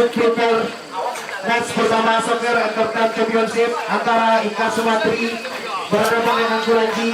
untuk triple match bersama Soccer Entertainment Championship antara Ika Sumatri berhadapan dengan Kulanji.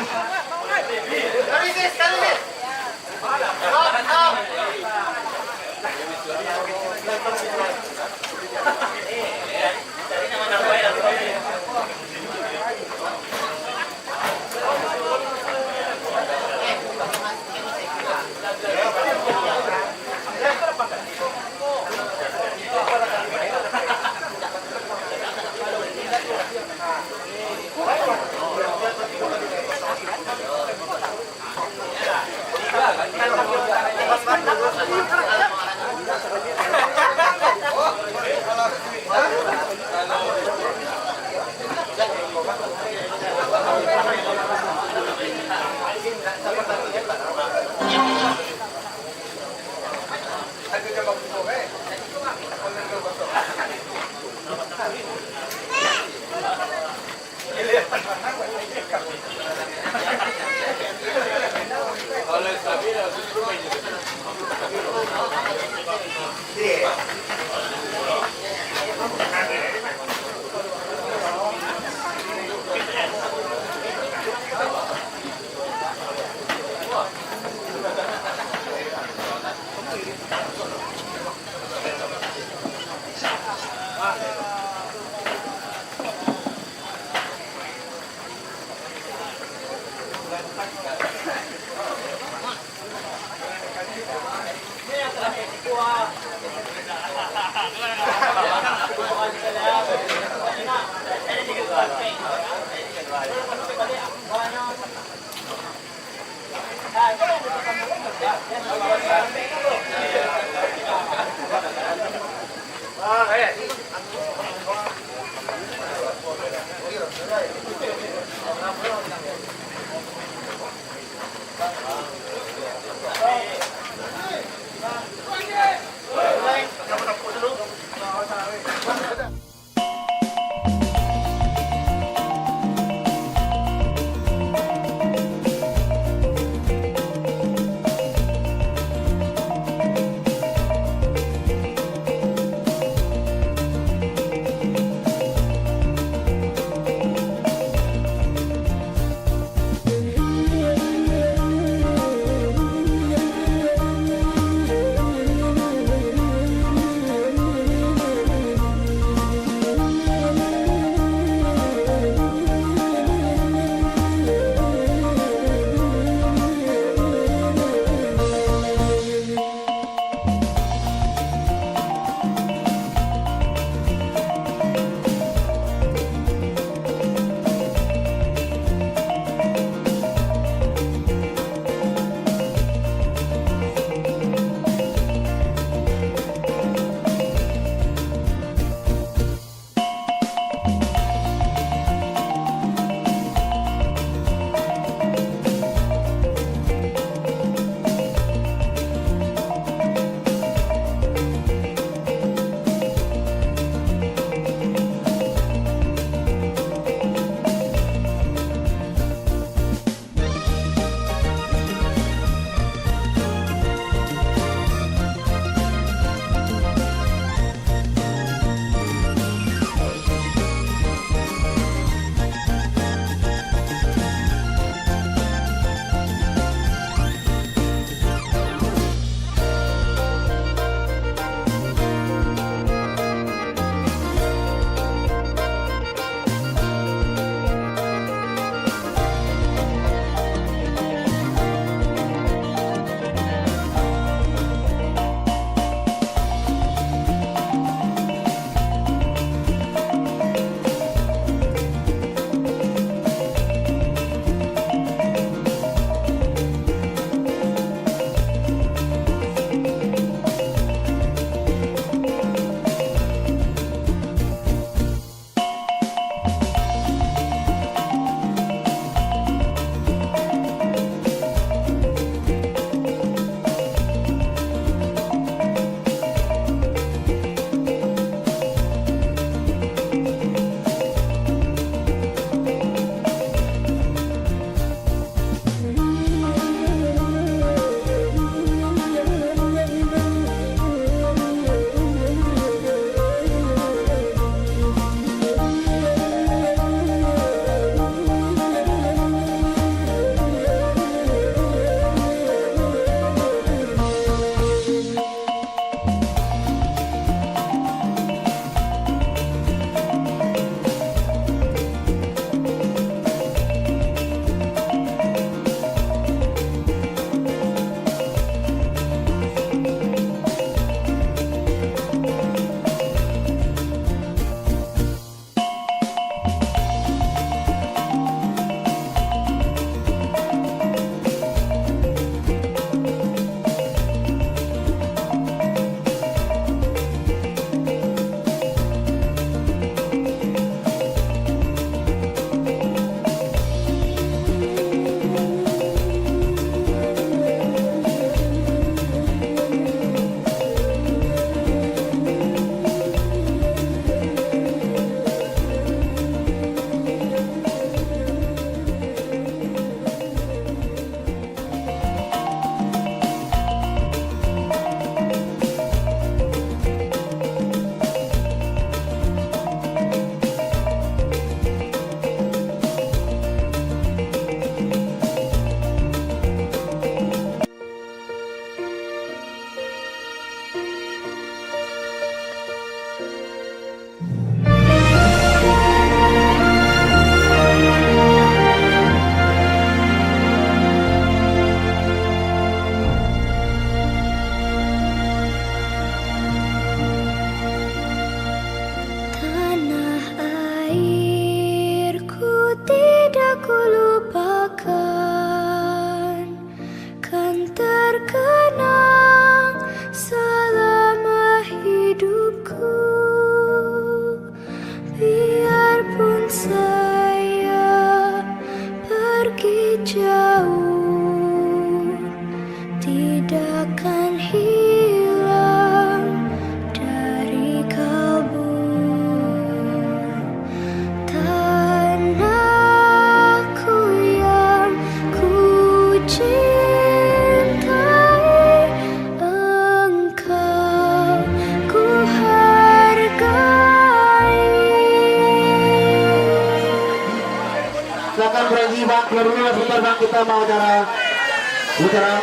sekarang kita mau udara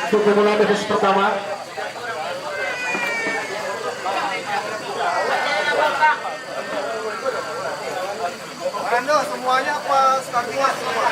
untuk memulai sesi pertama. Ando semuanya apa startingnya semua?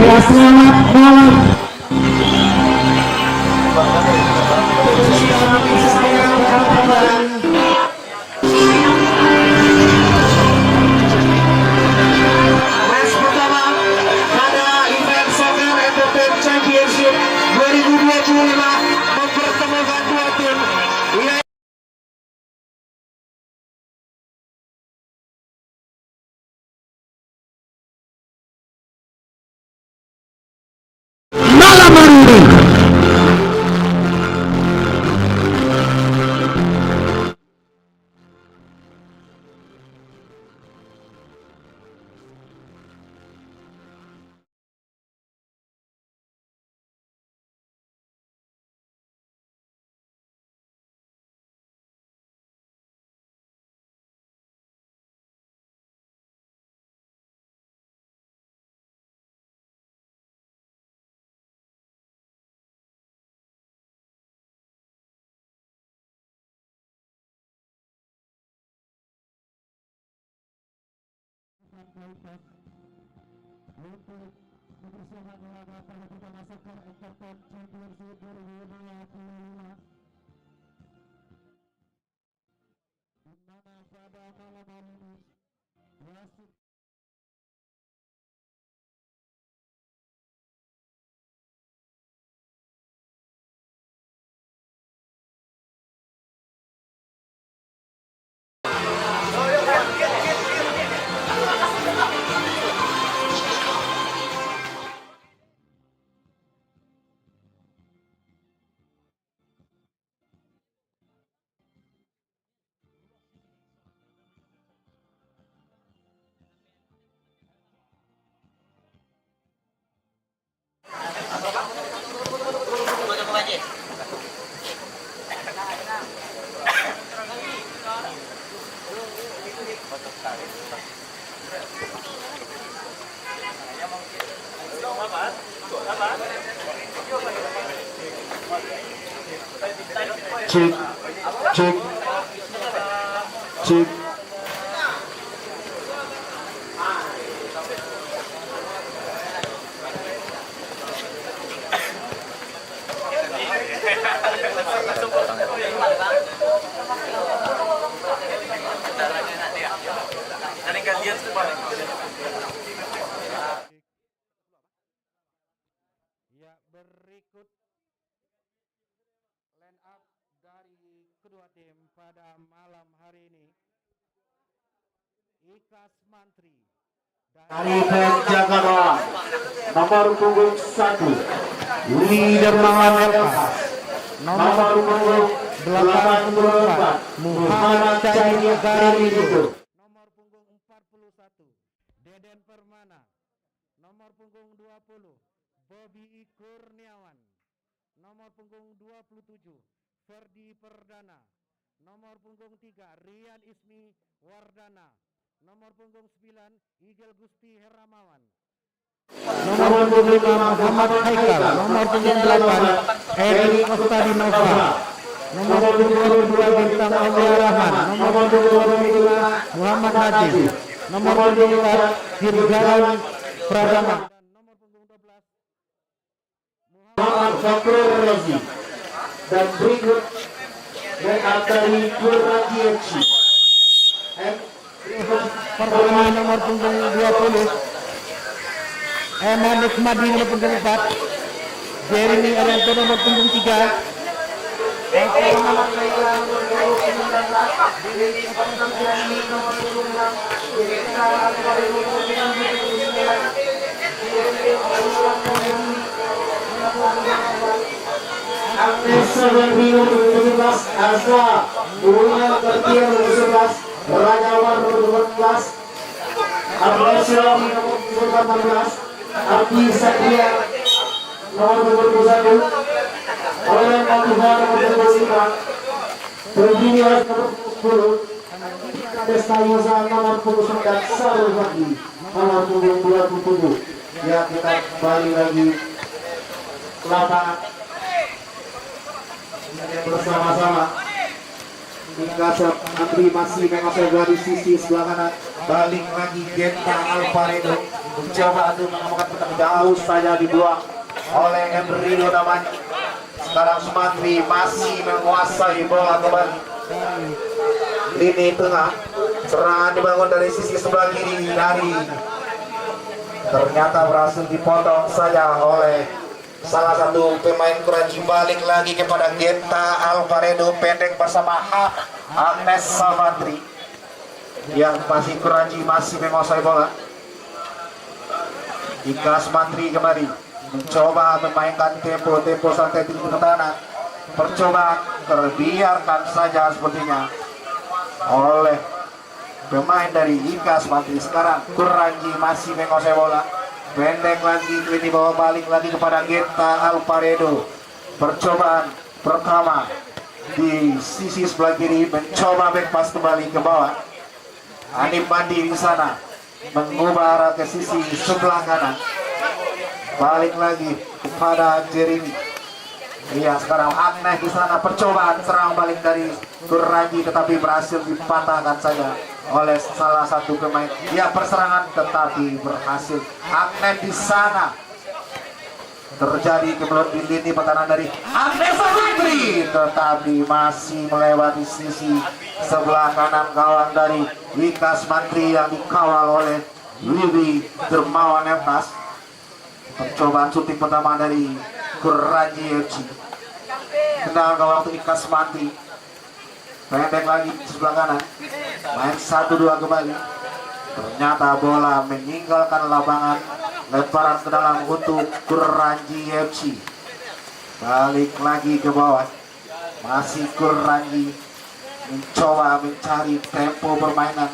Ya, selamat malam. Match pertama pada event Soccer Entertainment Championship 2025 mempertemukan dua tim. Malam hari ini untuk mempersiapkan laga pada kita masuk ke Entertainment Championship 2025 di mana pada malam hari ini wasit cek Ya, berikut line up dari kedua tim pada malam hari ini. Ikas Mantri dari penjaga gawang nomor punggung 1 Leader Mahan Elkas, nomor punggung 84 Muhammad Cahaya Garido, nomor punggung 41 Deden Permana, nomor punggung 20 Bobby Kurniawan, nomor punggung 27 Ferdi Perdana, nomor punggung 3 Rian Ismi Wardana, nomor punggung 9 Igel Gusti Heramawan, nomor punggung 5 Muhammad Haikal, nomor punggung 8 Eri Kostadinova, nomor punggung 22 Bintang Aulia Rahman, nomor punggung 25 Muhammad Najib, nomor punggung 4 Dirgawan Pradama, dan nomor punggung 12 Muhammad Fakrul Razi. Dan berikut backup dari Kuranji FC. Pertandingan nomor punggung 20 Eman Nukmadi nomor punggung 4, Jeremy Arianto nomor punggung 3, Agnes Sabarino nomor 17, Azra Bulan Tertiar nomor 11, Rajawan nomor 14, Agnes Romi nomor 14, Abdi Satria nomor 21, Oleh Matuhan nomor 25, Terjinias nomor 10, Desta Yusa nomor 29, Sarul Fadli nomor 27. Ya, kita kembali lagi ke lapangan bersama-sama. Hingga Andri masih mengoper dari sisi sebelah kanan. Balik lagi Genta Alvaredo mencoba untuk mengamankan pertandingan, jauh saja dibuang oleh Emrido namanya. Sekarang Sumantri masih menguasai bola kembali. Lini tengah, serangan dibangun dari sisi sebelah kiri dari, ternyata berhasil dipotong saja oleh salah satu pemain Kuranji. Balik lagi kepada Genta Alvaredo, pendek bersama Agnes Savantri yang masih Kuranji masih menguasai bola. Ika Sumantri kembali mencoba memainkan tempo santai di pertahanan. Percobaan terbiarkan saja sepertinya oleh pemain dari Ika Sumantri. Sekarang Kuranji masih menguasai bola. Pendek lagi, ini bawa balik lagi kepada Genta Alvaredo. Percobaan pertama di sisi sebelah kiri, mencoba back pass kembali ke bawah. Anip Mandi di sana mengubah arah ke sisi sebelah kanan. Balik lagi kepada Jeremy. Iya, sekarang Agnes di sana, percobaan serang balik dari Kuranji tetapi berhasil dipatahkan saja oleh salah satu pemain. Ya, perserangan tetapi berhasil. Agnes di sana, terjadi kebetulan di lini pertahanan dari Agnes Savantri, tetapi masih melewati sisi sebelah kanan kawan dari Ika Sumantri yang dikawal oleh Wiwi Dermawan Eftas. Percobaan syuting pertama dari Kuranji FC. Tendangan gawang untuk Ika Sumantri. Pendek lagi di sebelah kanan. Main 1-2 kembali. Ternyata bola meninggalkan lapangan. Lemparan ke dalam untuk Kuranji FC. Balik lagi ke bawah. Masih Kuranji mencoba mencari tempo permainan.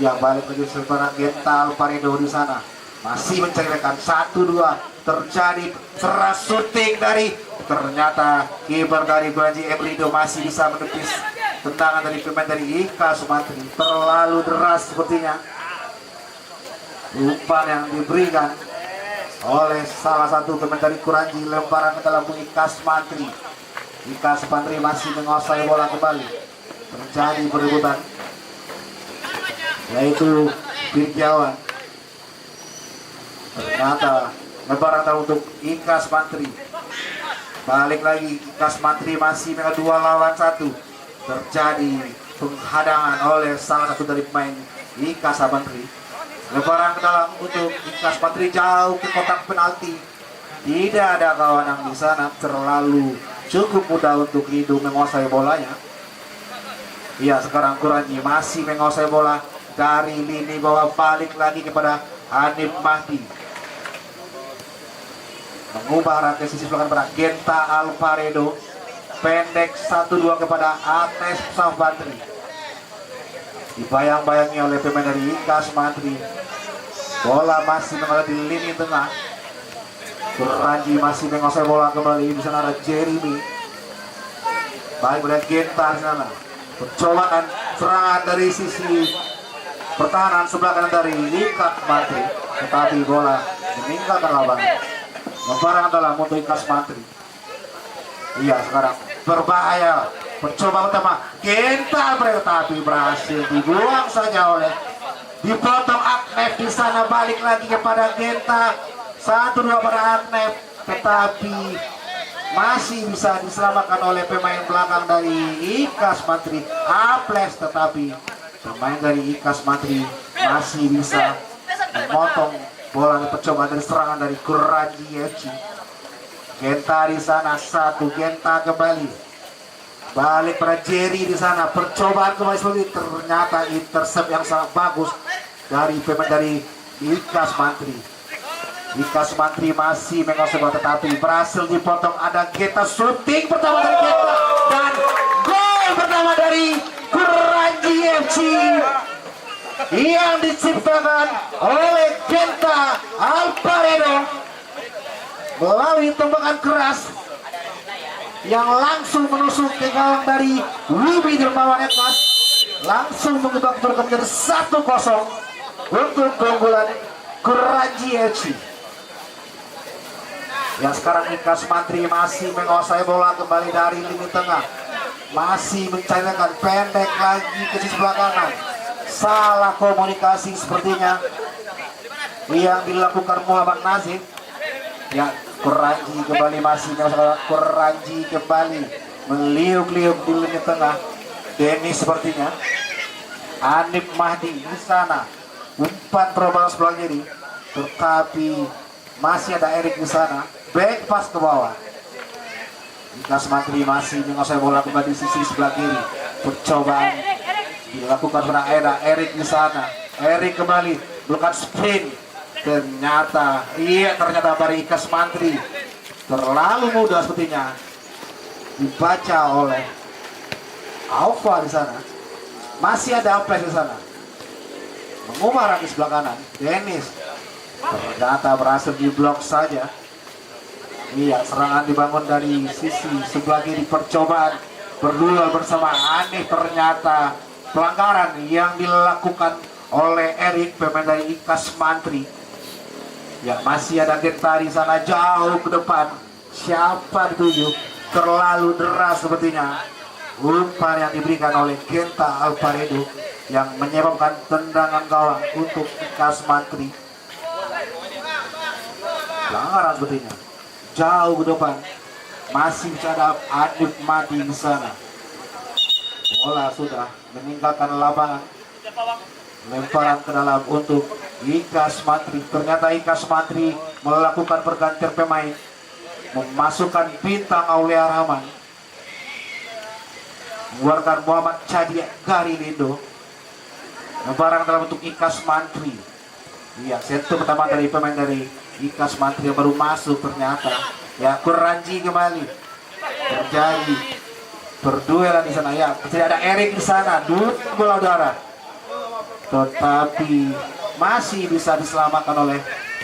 Ya, balik lagi sebarang Genta Alvaredo di sana. Masih mencari rekan. 1-2 terjadi seras syuting dari, ternyata kiper dari Kuranji Emrido masih bisa menepis tendangan dari pemain dari Ika Sumantri. Terlalu deras sepertinya umpan yang diberikan oleh salah satu pemain dari Kuranji. Lemparan ke dalam Ika Sumantri. Ika Sumantri masih menguasai bola kembali. Terjadi perebutan, yaitu Birjawan. Ternyata lemparan untuk Ika Sumantri. Balik lagi Ika Sumantri masih dengan 2 lawan 1. Terjadi penghadangan oleh salah satu dari pemain Ika Sumantri. Lemparan ke dalam untuk Ika Sumantri jauh ke kotak penalti. Tidak ada kawan yang di sana, terlalu cukup mudah untuk Rido menguasai bolanya. Ya, sekarang Kuranji masih menguasai bola dari lini bawah. Balik lagi kepada Hanif Mahdi. Mengubah arah ke sisi belakang kepada Genta Alvaredo. Pendek 1-2 kepada Agnes Savantri. Dibayang-bayangi oleh pemain dari Ika Sumantri. Bola masih mengalir di lini tengah. Kuranji masih menguasai bola kembali. Di sana ada Jeremy. Baik pada Genta di sana. Percobaan serangan dari sisi pertahanan sebelah kanan dari Ika Sumantri, tetapi bola meninggalkan lapangan. Lemparan dalam untuk Ika Sumantri. Iya, sekarang berbahaya. Percobaan pertama Genta, tetapi berhasil dibuang saja oleh, dipotong Agnes di sana. Balik lagi kepada Genta. 1-2 pada Agnes, tetapi masih bisa diselamatkan oleh pemain belakang dari Ikas Mantri Aples, tetapi pemain dari Ikas Mantri masih bisa memotong bola percobaan dari serangan dari Kuranji FC. Genta di sana, satu Genta kembali balik pada Jerry di sana, percobaan kembali seperti ternyata intercept yang sangat bagus dari pemain dari Ikas Mantri. Ikas Mantri masih menguasai bola tetapi berhasil dipotong. Ada Genta, shooting pertama dari Genta dan gol pertama dari Kuranji FC yang diciptakan oleh Genta Alparedo melalui tembakan keras yang langsung menusuk ke gawang dari Wibi Dermawan Edmas, langsung mengubah kedudukan menjadi 1-0 untuk keunggulan Kuranji FC. Yang sekarang Ikas Mantri masih menguasai bola kembali dari lini tengah, masih mencairkan pendek lagi ke sisi sebelah kanan. Salah komunikasi sepertinya yang dilakukan Muhammad Nazif. Ya, Kuranji kembali masih Kuranji kembali meliuk-liuk di lini tengah. Dennis sepertinya, Anip Mahdi di sana, umpan terobosan sebelah kiri, tetapi masih ada Erik di sana. Back pass ke bawah. Ikas Mantri masih menguasai bola kembali di sisi sebelah kiri. Percobaan dilakukan pada Erik di sana. Erik kembali melakukan sprint. Ternyata dari Ikas Mantri terlalu mudah sepertinya dibaca oleh Alfa di sana. Masih ada Aples di sana. Mengumar di sebelah kanan. Dennis ternyata berhasil diblok saja. Iya, serangan dibangun dari sisi sebelah kiri. Percobaan berduel bersama Aneh, ternyata pelanggaran yang dilakukan oleh Erik, pemain dari Ikas Mantri. Ya, masih ada Genta di sana jauh ke depan. Siapa dituju? Terlalu deras sepertinya umpan yang diberikan oleh Genta Alparedo yang menyebabkan tendangan gawang untuk Ikas Mantri. Pelanggaran sepertinya. Jauh ke depan masih ada Adib Madi di sana. Bola sudah meninggalkan lapangan. Lemparan ke dalam untuk Ikas Mantri. Ternyata Ikas Mantri melakukan pergantian pemain, memasukkan Bintang Aulia Rahman, mengeluarkan Muhammad Cadi Garilindo. Lemparan dalam untuk Ikas Mantri. Iya, sentuh pertama dari pemain dari Ikas Mantri yang baru masuk ternyata. Ya, Kuranji kembali terjadi berduelan di sana. Ya, tidak ada Erik di sana, dua bola udara, tetapi masih bisa diselamatkan oleh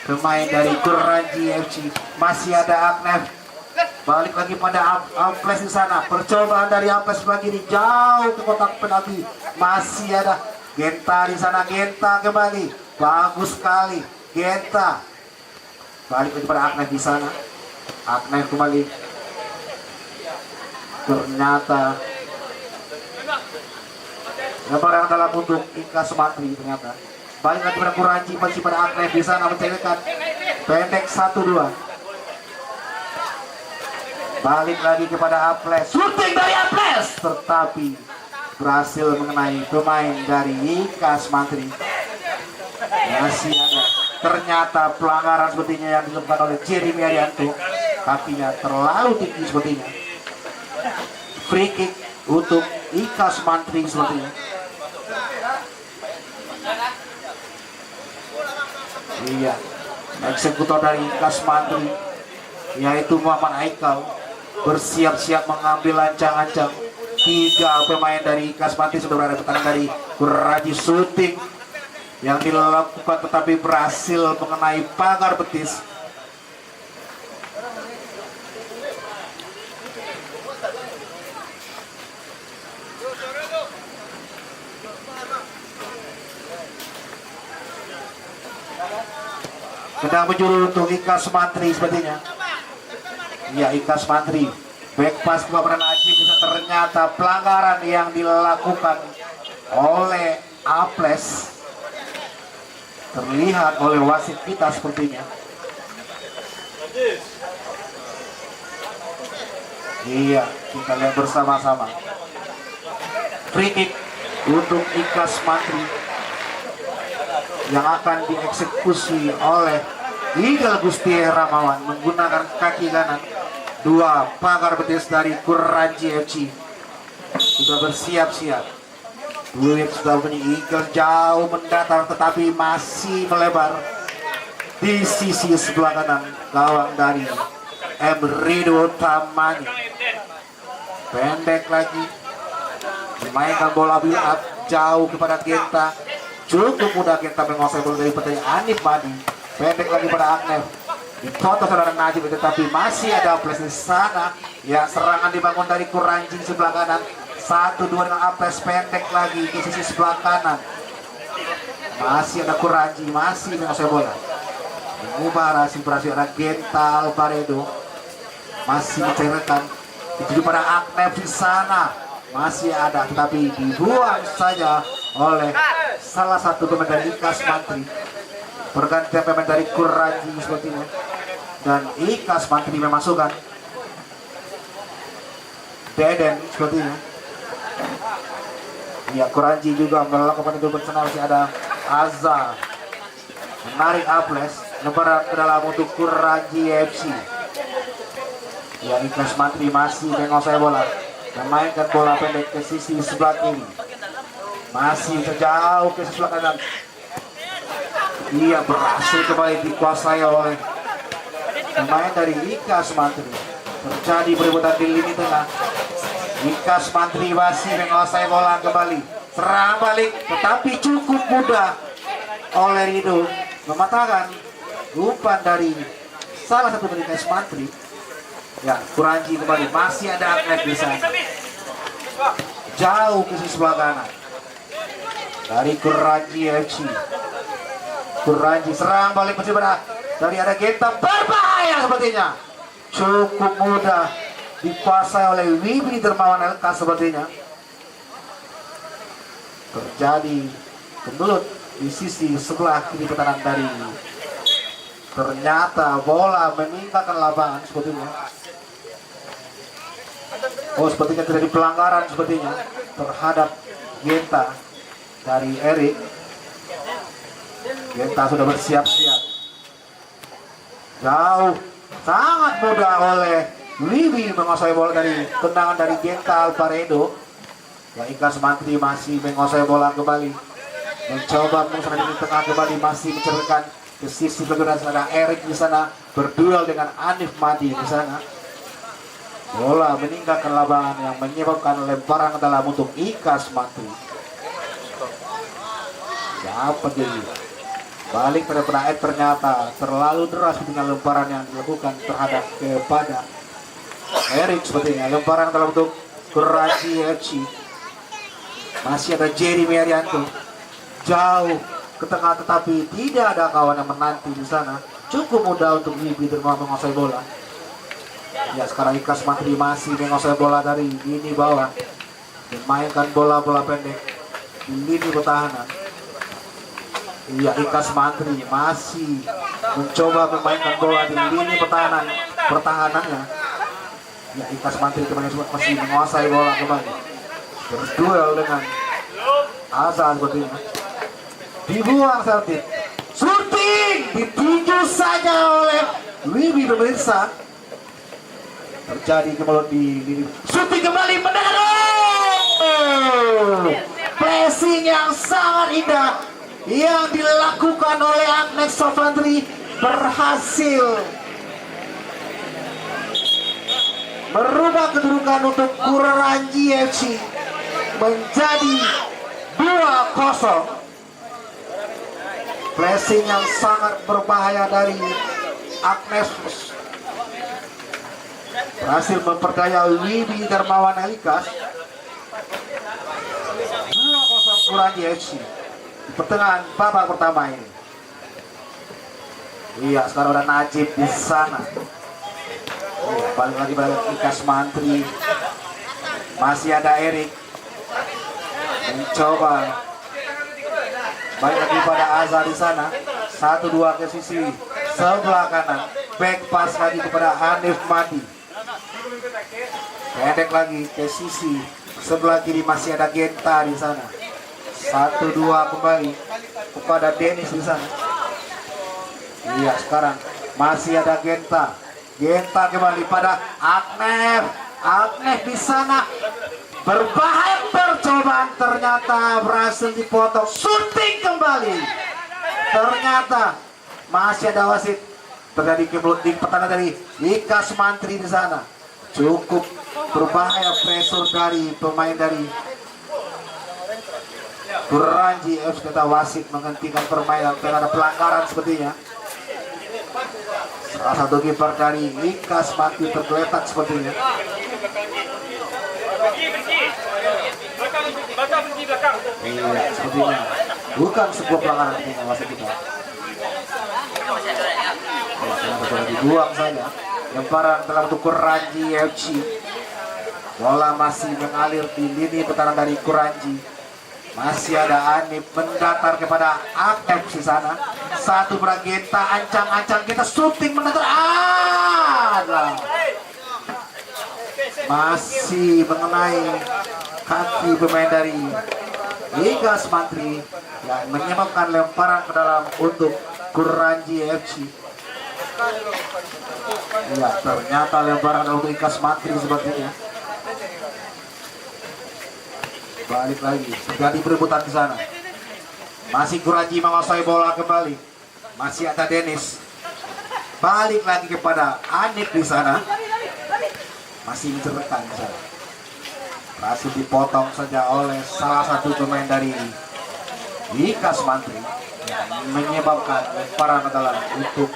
pemain dari Kuranji FC. Masih ada Agnef, balik lagi pada Aples di sana. Percobaan dari Aples lagi di jauh ke kotak penalti. Masih ada Genta di sana. Genta kembali, bagus sekali Genta. Balik lagi pada Agnef di sana. Agnef kembali. Ternyata lemparan dalam untuk Ikas Mantri ternyata. Balik lagi pada Kuranji, masih pada Agnef di sana mencairkan pendek 1-2. Balik lagi kepada Aples. Shooting dari Aples, tetapi berhasil mengenai pemain dari Ikas Mantri. Masih ada ternyata pelanggaran sepertinya yang dilakukan oleh Jeremy Arianto. Kakinya terlalu tinggi sepertinya. Free kick untuk Ikas Mantri sepertinya. Iya, eksekutor dari Ikas Mantri yaitu Muhammad Aikal bersiap-siap mengambil ancang-ancang. 3 pemain dari Ikas Mantri sudah berada di pertahanan dari Kuranji. Shooting yang dilakukan tetapi berhasil mengenai pagar betis. Sedang menjuru untuk Ikas Mantri sepertinya. Ya, Ikas Mantri back pass kepada Najib. Ternyata pelanggaran yang dilakukan oleh Aples terlihat oleh wasit kita sepertinya. Iya, kita lihat bersama-sama. Free kick untuk Ikas Mantri yang akan dieksekusi oleh Igel Gusti Ramawan menggunakan kaki kanan. Dua pagar betis dari Kuranji FC sudah bersiap-siap. Duit sudah bunyi, Igel jauh mendatar tetapi masih melebar di sisi sebelah kanan gawang dari Emrido Tamani. Pendek lagi, dimainkan bola build up jauh kepada Genta. Cukup mudah Genta menguasai bola dari petanya Anif Madi. Pendek lagi pada Agnef, dipoto saudara Najib, tetapi masih ada plus di sana. Ya, serangan dibangun dari Kuranji sebelah kanan. 1-2 dengan Aples, pendek lagi di sisi sebelah kanan. Masih ada Kuranji, masih menguasai bola. Mengubah berhasil ada Genta Alvaredo, masih mencairkan. Dituju pada Agnef di sana, masih ada, tetapi dibuang saja oleh salah satu pemain dari Ikas Mantri. Pergantian pemain dari Kuranji sepertinya, dan Ikas Mantri memasukkan Deden sepertinya. Ya, Kuranji juga melakukan itu bersama, masih ada Azza menarik Aples, lebaran ke dalam untuk Kuranji FC. Ya, Ikas Mantri masih menguasai bola, memainkan bola pendek ke sisi sebelah kiri, masih sejauh ke sebelah kanan. Ia berhasil kembali dikuasai oleh pemain dari Ikas Mantri. Terjadi perebutan di lini tengah. Ikas Mantri masih menguasai bola kembali, serang balik, tetapi cukup mudah oleh Rido mematahkan umpan dari salah satu dari Ikas Mantri. Ya, Kuranji kembali, masih ada Agnef di sana. Jauh ke sisi sebelah kanan dari Kuranji FC. Kuranji serang balik masih pada dari ada Genta, berbahaya sepertinya. Cukup mudah dikuasai oleh Wibi Dermawan LK sepertinya. Terjadi kemelut di sisi sebelah kiri pertahanan dari. Ternyata bola meninggalkan lapangan sepertinya. Oh, sepertinya terjadi pelanggaran sepertinya terhadap Genta dari Erik. Genta sudah bersiap-siap. Jauh, sangat mudah oleh Wibi menguasai bola dari tendangan dari Genta Alvaredo. Ya, Ikas Mantri masih menguasai bola kembali, mencoba mengusahakan di tengah kembali, masih menceritakan ke sisi bergerak. Ada Erik di sana berduel dengan Anif Madi di sana. Bola meninggalkan lapangan yang menyebabkan lemparan ke dalam untuk Ikas Mantri. Dapat jadi balik pada Praet, ternyata terlalu deras dengan lemparan yang dilakukan terhadap kepada Erik sepertinya. Lemparan dalam bentuk Kuranji FC. Masih ada Jerry Merianto jauh ke tengah, tetapi tidak ada kawan yang menanti di sana. Cukup mudah untuk Wibi Dermawan menguasai bola. Ya, sekarang Ikas Mantri masih menguasai bola dari lini bawah, memainkan bola-bola pendek di lini pertahanan. Iya, Ikas Mantri masih mencoba memainkan bola di lini pertahanannya. Ya, Ikas Mantri kembali masih menguasai bola kembali, berduel dengan Azan sepertinya. Dibuang Celtic, shooting dituju saja oleh Wibi pemirsa. Terjadi kemelut di lini, shooting kembali, mendarat. Pressing yang sangat indah yang dilakukan oleh Agnef Sofandri berhasil merubah kedudukan untuk Kuranji FC menjadi 2-0. Pressing yang sangat berbahaya dari Agnef berhasil memperdaya Wibi Dermawan Elikas. 2-0 Kuranji FC di pertengahan babak pertama ini. Iya, sekarang ada Najib di sana. Iya, balik lagi pada Ikas Mantri. Masih ada Erik mencoba balik lagi pada Azhar di sana. 1-2 ke sisi sebelah kanan. Back pass lagi kepada Hanif Madi. Pendek lagi ke sisi sebelah kiri, masih ada Genta di sana. 1-2 kembali kepada Dennis di sana. Iya, sekarang masih ada Genta. Genta kembali pada Agnef. Agnef di sana berbahaya, percobaan ternyata berhasil dipotong. Shooting kembali. Ternyata masih ada wasit. Terjadi kebelut di pertahanan dari Ika Sumantri di sana. Cukup berbahaya pressure dari pemain dari Kuranji FC. Kata wasit menghentikan permainan karena ada pelanggaran sepertinya. Salah satu kiper dari Ika Sumantri tergeletak sepertinya. Iya, sepertinya bukan sebuah pelanggaran ketika wasit kita. Dibuang saja. Lemparan dalam untuk Kuranji FC. Bola masih mengalir di lini pertahanan dari Kuranji. Masih ada Anip mendatar kepada Agnef di sana. Satu Genta, ancang-ancang kita shooting mendatar. Masih mengenai kaki pemain dari Ika Sumantri yang menyebabkan lemparan ke dalam untuk Kuranji FC. Ya, ternyata lemparan untuk Ika Sumantri sepertinya. Balik lagi, terjadi perebutan di sana. Masih Kuranji menguasai bola kembali. Masih ada Dennis. Balik lagi kepada Anip di sana. Masih menceritakan di sana. Berhasil dipotong saja oleh salah satu pemain dari Ika Sumantri yang menyebabkan lemparan adalah untuk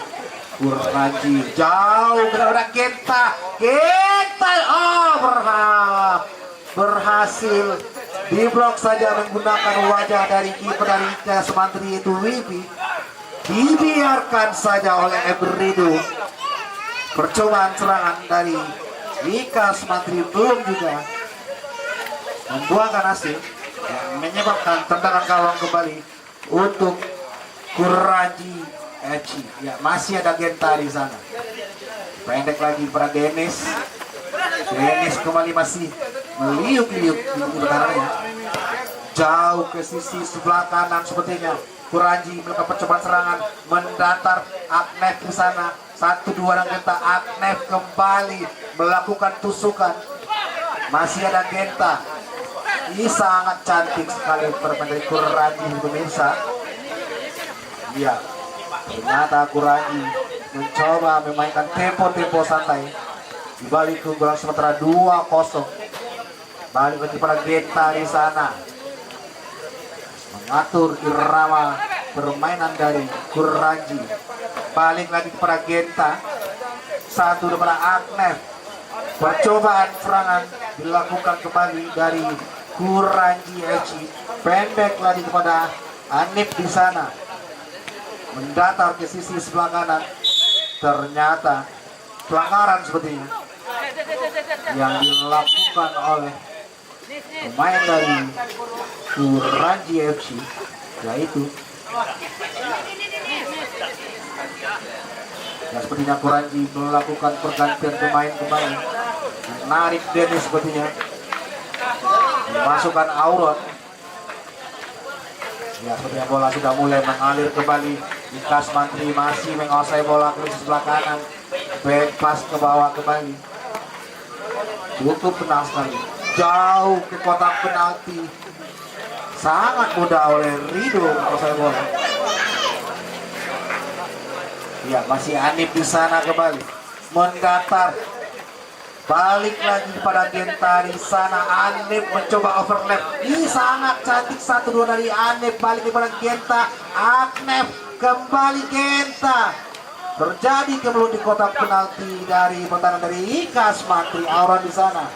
Kuranji. Jauh kepada Genta. Genta, berhasil diblok saja menggunakan wajah dari kiper dari Ika Sumantri itu Wibi. Dibiarkan saja oleh Ebrido. Percobaan serangan dari Ika Sumantri belum juga membuahkan hasil yang menyebabkan tendangan gawang kembali untuk Kuranji FC. Ya, masih ada Genta di sana. Pendek lagi pada Dennis. Dennis kembali masih meliuk-liuk di udaranya. Jauh ke sisi sebelah kanan sepertinya. Kuranji melakukan percobaan serangan mendatar Agnef di sana. 1-2 dan Genta. Agnef kembali melakukan tusukan. Masih ada Genta. Ini sangat cantik sekali permainan dari Kuranji pemirsa. Iya, ternyata Kuranji mencoba memainkan tempo-tempo santai di balik keunggulan sementara 2-0. Balik lagi pada Genta di sana mengatur irama permainan dari Kuranji. Balik lagi kepada Genta. 1 kepada Agnef. Percobaan serangan dilakukan kembali dari Kuranji FC. Pendek lagi kepada Anip di sana. Mendatar ke sisi sebelah kanan. Ternyata pelanggaran sepertinya yang dilakukan oleh pemain dari Kuranji FC, yaitu sepertinya Kuranji melakukan pergantian pemain kembali, menarik Dennis sepertinya, memasukkan Auron. Ya, sepertinya bola sudah mulai mengalir kembali. Ika Sumantri masih menguasai bola ke sebelah kanan, back pass ke bawah kembali. Cukup tenang sekali, jauh ke kotak penalti. Sangat mudah oleh Rido menguasai bola. Ya, masih Anip di sana kembali mendatar. Balik lagi pada Genta di sana. Anip mencoba overlap. Ini sangat cantik 1-2 dari Anip. Balik kepada Genta. Agnef kembali Genta. Terjadi kebelut di kotak penalti dari pertahanan dari Ika Sumantri. Auron di sana.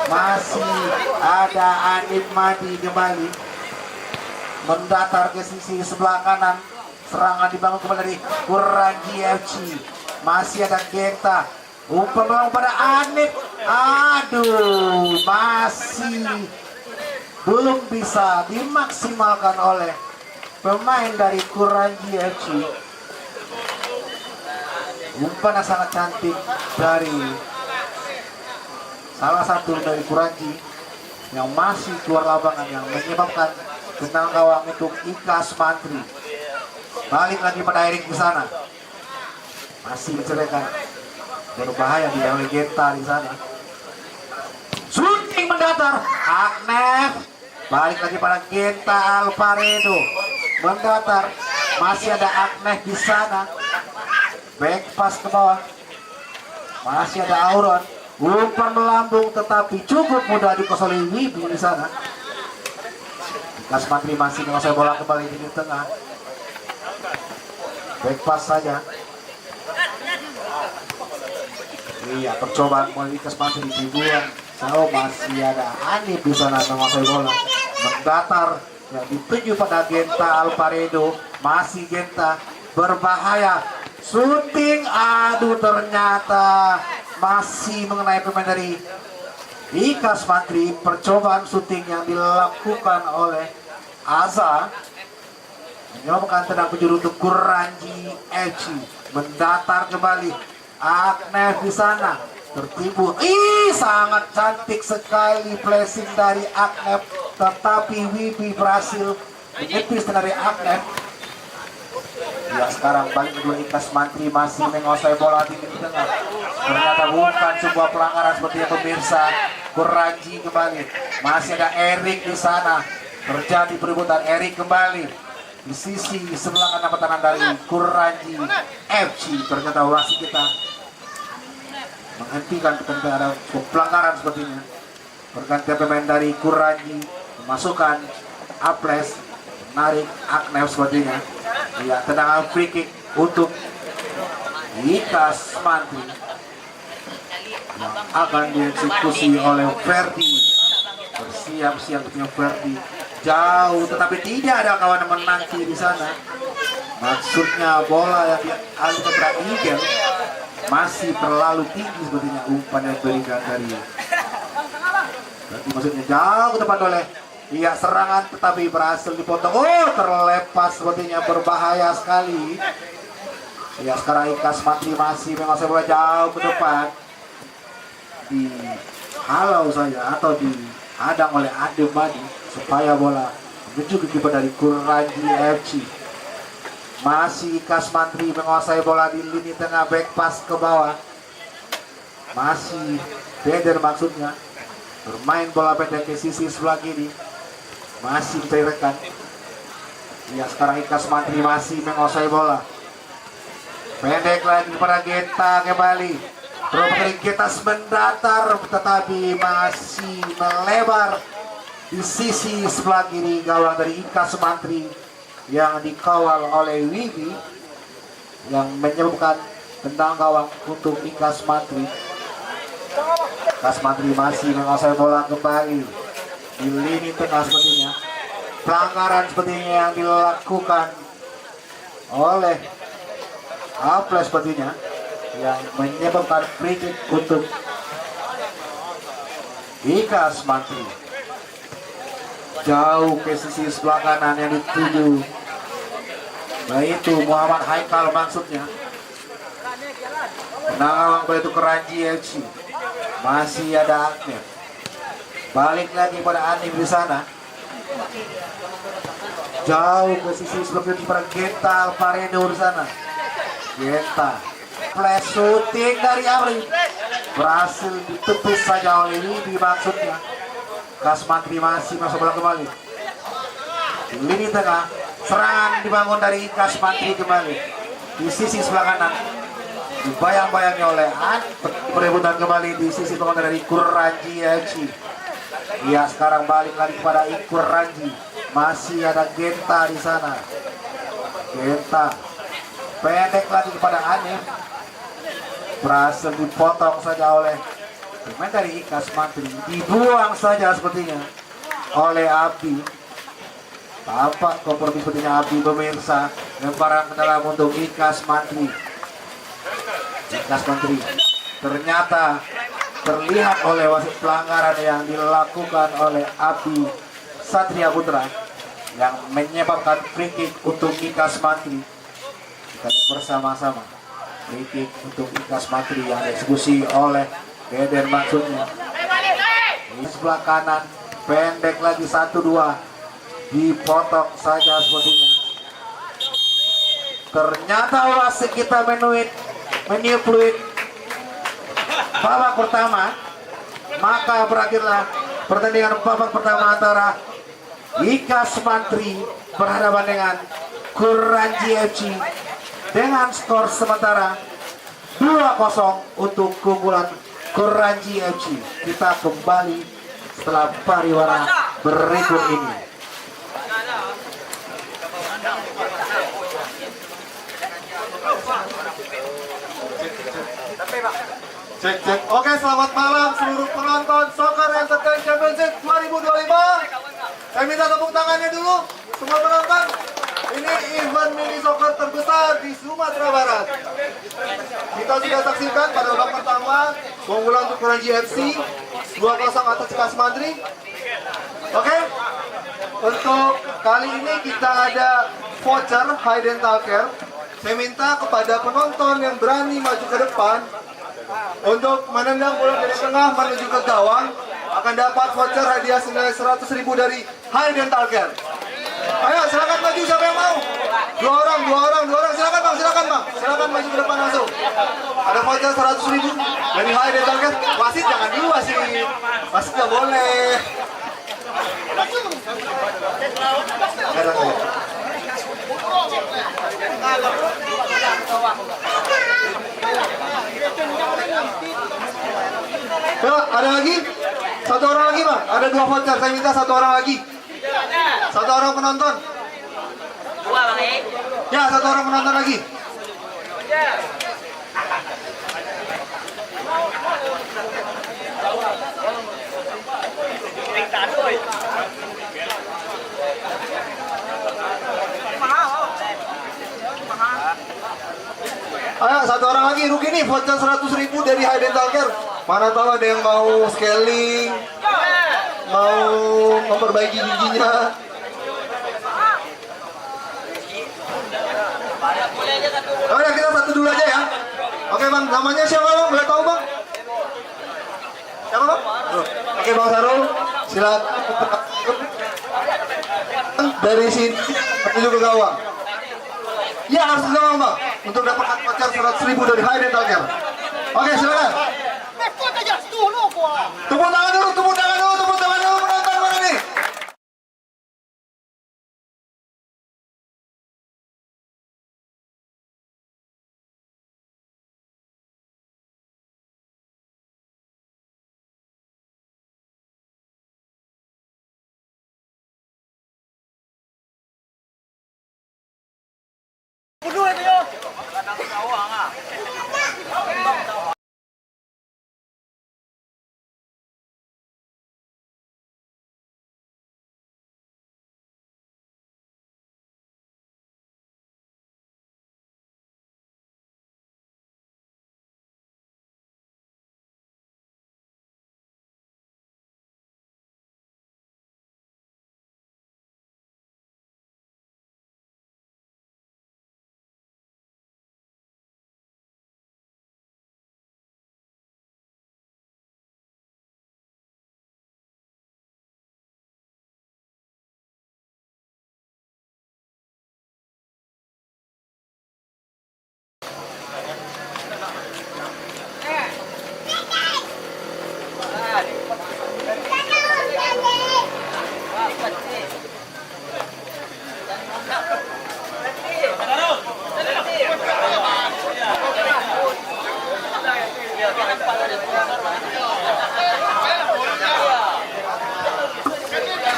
Masih ada Anip Madi kembali mendatar ke sisi sebelah kanan. Serangan dibangun kembali dari Kuranji FC. Masih ada Genta. Umpan memang pada Anip. Aduh, masih belum bisa dimaksimalkan oleh pemain dari Kuranji FC. Umpan yang sangat cantik dari salah satu dari Kuranji yang masih keluar lapangan yang menyebabkan tendang gawang untuk Ikas Mantri. Balik lagi pada Erik di sana, masih menceritakan berbahaya di oleh Genta di sana. Shooting mendatar, Agnef balik lagi pada Genta Alvaredo mendatar, masih ada Agnef di sana. Back pass ke bawah, masih ada Auron, umpan melambung tetapi cukup mudah dikosong Wibi di sana. Ikas Mantri masih menguasai bola kembali di tengah. Back pass saja. Iya, percobaan mulai Ikas Mantri dibuang. So, masih ada Anip di sana menguasai bola. Mendatar yang dituju pada Genta Alvaredo. Masih Genta berbahaya. Shooting, aduh ternyata masih mengenai pemain dari Ikas Mantri. Percobaan shooting yang dilakukan oleh Aza menyebabkan tenang penjuru untuk Kuranji FC. Mendatar kembali Agnef di sana tertipu. Sangat cantik sekali flashing dari Agnef, tetapi Wibi berhasil menepis dari Agnef. Ya, sekarang balik kedua Ikas Mantri masih menguasai bola di tengah. Ternyata bukan sebuah pelanggaran seperti yang pemirsa. Kuranji kembali, masih ada Erik di sana. Terjadi perebutan, Erik kembali di sisi sebelah kanan pertahanan dari Kuranji FC. Ternyata wasit kita menghentikan ketika ada pelanggaran sepertinya. Pergantian pemain dari Kuranji memasukkan Aples, menarik Agnef sepertinya. Ya, tendangan free kick untuk Ikas Mantri yang akan dieksekusi oleh Ferdi. Bersiap-siap untuk Ferdi, jauh tetapi tidak ada kawan menanti di sana. Maksudnya bola yang dialihkan ke Eagle masih terlalu tinggi sepertinya umpan yang diberikan dari. Berarti maksudnya jauh ke depan oleh serangan tetapi berhasil dipotong. Terlepas sepertinya, berbahaya sekali. Ya, sekarang Ikas Mantri masih menguasai bola jauh ke depan. Dihalau saja atau dihadang oleh Ade Madi supaya bola menuju ke kiper dari Kuranji FC. Masih Ikas Mantri menguasai bola di lini tengah, back pass ke bawah. Masih Beder maksudnya bermain bola pendek ke sisi sebelah kiri. Masih mencari. Ya, sekarang Ikas Mantri masih menguasai bola. Pendek lagi kepada Genta kembali. Terus Genta mendatar tetapi masih melebar di sisi sebelah kiri gawang dari Ikas Mantri yang dikawal oleh Wibi yang menyebabkan tendang gawang untuk Ikas Mantri. Ikas Mantri masih menguasai bola kembali di lini tengah sepertinya. Pelanggaran sepertinya yang dilakukan oleh Aples sepertinya yang menyebabkan free kick untuk Ikas Mantri. Jauh ke sisi sebelah kanan yang dituju, yaitu Muhammad Haikal maksudnya. Penawang bola itu Kuranji FC. Masih ada Agnef. Balik lagi pada Anif di sana. Jauh ke sisi sebelah kiri pada Genta Alvaredo di sana. Genta flash shooting dari Amri berhasil ditepis saja oleh Wibi maksudnya. Ikas Mantri masih masuk bola kembali di lini tengah. Serangan dibangun dari Ikas Mantri kembali di sisi sebelah kanan. Dibayang-bayangi oleh perebutan kembali di sisi pengontrol dari Kuranji FC. Ya, sekarang balik lagi kepada Kuranji. Masih ada Genta di sana. Genta pendek lagi kepada Anif. Berhasil dipotong saja oleh pemain dari Ikas Mantri. Dibuang saja sepertinya oleh Abi. Tampak kompromi sepertinya Abi pemirsa. Lemparan ke dalam untuk Ikas Mantri. Ikas Mantri ternyata terlihat oleh wasit pelanggaran yang dilakukan oleh Abi Satria Putra yang menyebabkan free kick untuk Ikas Mantri. Kita lihat bersama-sama free kick untuk Ikas Mantri yang dieksekusi oleh Beder maksudnya. Di sebelah kanan pendek lagi 1-2, dipotong saja sepertinya. Ternyata wasit kita meniup fluid babak pertama, maka berakhirlah pertandingan babak pertama antara Ikas Mantri berhadapan dengan Kuranji FC dengan skor sementara 2-0 untuk keunggulan Kuranji FC. Kita kembali setelah pariwara berikut ini. Cek. Oke, selamat malam seluruh penonton Soccer Entertainment Championship 2025. Saya minta tepuk tangannya dulu semua penonton. Ini event mini soccer terbesar di Sumatera Barat. Kita sudah saksikan pada babak pertama keunggulan untuk Kuranji FC 2-0 atas Ikas Mantri. Oke, untuk kali ini kita ada voucher High Dental Care. Saya minta kepada penonton yang berani maju ke depan untuk menendang bola dari tengah menuju ke gawang akan dapat voucher hadiah senilai 100.000 dari High Dental Care. Ayo silakan maju, siapa yang mau? Dua orang, silakan maju ke depan langsung. Ada voucher 100.000 dari High Dental Care. Wasit jangan dulu, wasit nggak boleh. Ada lagi? Satu orang lagi, Bang. Ada 2 voucher. Saya minta 1 orang lagi. 1 orang penonton. 2 Bang. Ya, 1 orang penonton lagi. Ayo, 1 orang lagi. Rugi nih voucher 100.000 dari High Dental Care. Mana tahu ada yang mau scaling, mau memperbaiki giginya. Oh ya, kita satu dulu aja ya. Oke Bang, namanya siapa Bang? Boleh tahu Bang? Siapa Bang? Oke Bang Sarul, silakan dari sini menuju ke gawang. Ya harus ke gawang Bang, untuk dapatkan voucher 100.000 dari High Dental Care. Oke silakan. Tepuk tangan dulu penonton mana nih?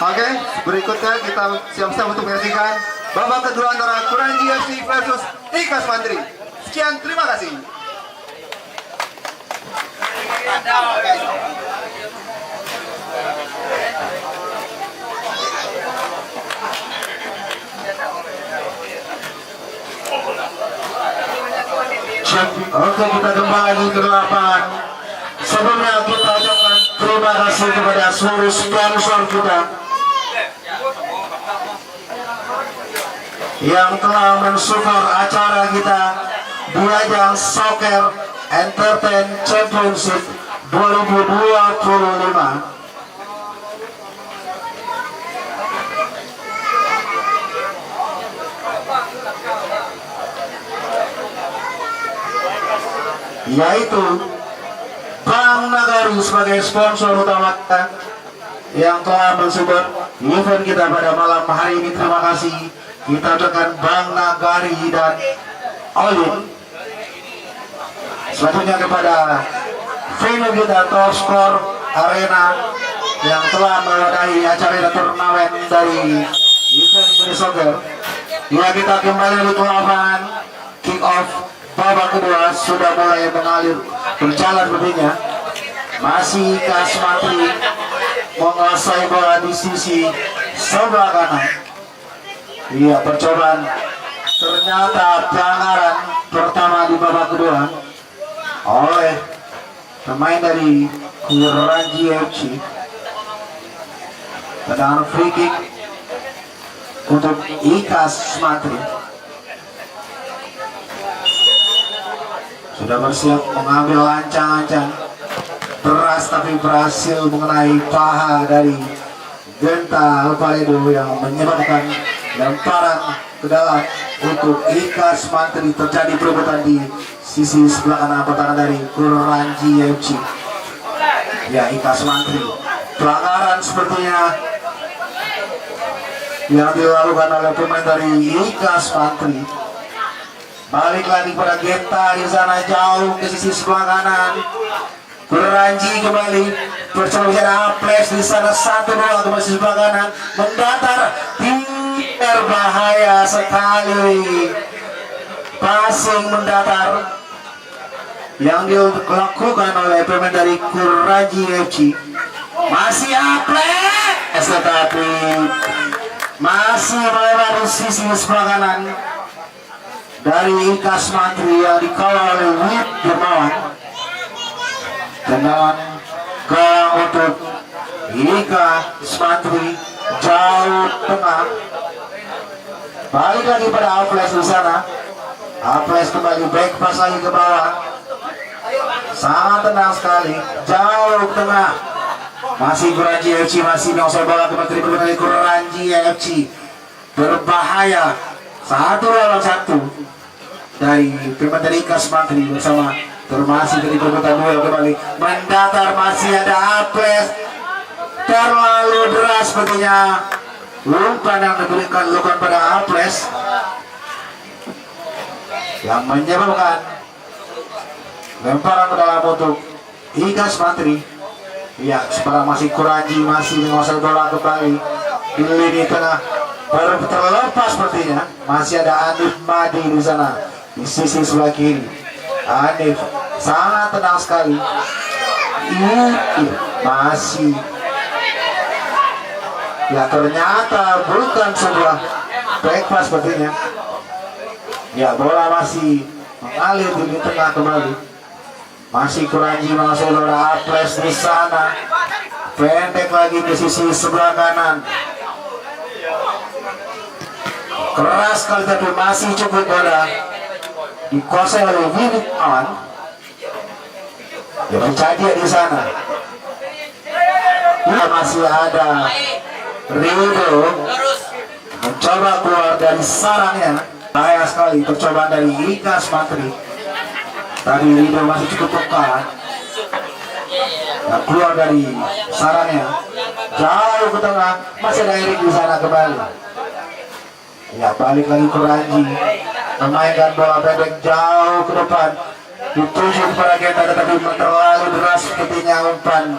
Oke, berikutnya kita siap-siap untuk menyaksikan babak kedua antara Kuranji FC versus Ikas Mantri. Sekian, terima kasih. Oke, kita kembali ke lapangan. Sebelumnya kita ucapkan terima kasih kepada seluruh sponsor kita yang telah mensupport acara kita di ajang Soccer Entertainment Championship 2025. yaitu Bank Nagari sebagai sponsor utama yang telah mensupport event kita pada malam hari ini. Terima kasih kita ucapkan Bank Nagari dan Olin. Selanjutnya kepada venue kita Top Score Arena yang telah mewadahi acara turnamen dari event mini soccer. Ya, kita kembali di lapangan. Kick off babak kedua sudah mulai mengalir berjalan sepertinya. Masih Kasmatri menguasai bola di sisi sebelah kanan. Iya, percobaan ternyata pelanggaran pertama di babak kedua oleh pemain dari Kuranji FC. Tendangan free kick untuk Ika Smantri. Sudah bersiap mengambil ancang-ancang, deras tapi berhasil mengenai paha dari Genta Alvaredo yang menyebabkan lemparan ke dalam untuk Ika Smantri. Terjadi perebutan di sisi sebelah kanan pertahanan dari Kuranji FC. Ya, Ika Smantri. Pelanggaran sepertinya yang dilakukan oleh pemain dari Ika Smantri. Balik lagi pada Genta di sana jauh ke sisi sebelah kanan. Kuranji kembali percobaan Aples di sana, satu bola ke sisi sebelah kanan mendatar, berbahaya sekali. Passing mendatar yang dilakukan oleh pemain dari Kuranji FC. Masih Aples, tetapi masih melewati sisi sebelah kanan dari Ika Smantri yang dikawal oleh Wid Dermawan. Tendangan gawang untuk Ika Smantri jauh tengah. Balik lagi pada Aples di sana. Aples kembali back pass lagi ke bawah. Sangat tenang sekali, jauh tengah. Masih Kuranji FC, masih menguasai bola ke menteri dari Kuranji FC. Berbahaya, 1-1 dari pemain dari Ika Smantri bersama termasih dari perbuatan duel kembali mendatar. Masih ada Aples, terlalu deras sepertinya umpan yang diberikan lakukan pada Aples yang menyebabkan lemparan ke dalam untuk Ika Smantri. Ya, sekarang masih Kuranji masih menguasai bola kembali di lini tengah. Baru terlepas sepertinya. Masih ada Anif Madi di sana di sisi sebelah kiri. Anif sangat tenang sekali. Masih. Ya, ternyata bukan sebuah back pass sepertinya. Ya, bola masih mengalir di lini tengah kembali. Masih Kuranji menguasai bola. Aples di sana. Pendek lagi ke sisi sebelah kanan. Keras sekali tapi masih cukup bola dikuasai oleh Wid Awan. Ya, Pencadia di sana. Ya, masih ada Rido mencoba keluar dari sarangnya. Bahaya sekali percobaan dari Ika Smantri. Tadi Rido masih cukup peka. Nah, keluar dari sarangnya jauh ke tengah. Masih ada Erik di sana kembali. Ya, balik lagi Kuranji memainkan bola pendek jauh ke depan dituju kepada Genta, tetapi terlalu deras sepertinya umpan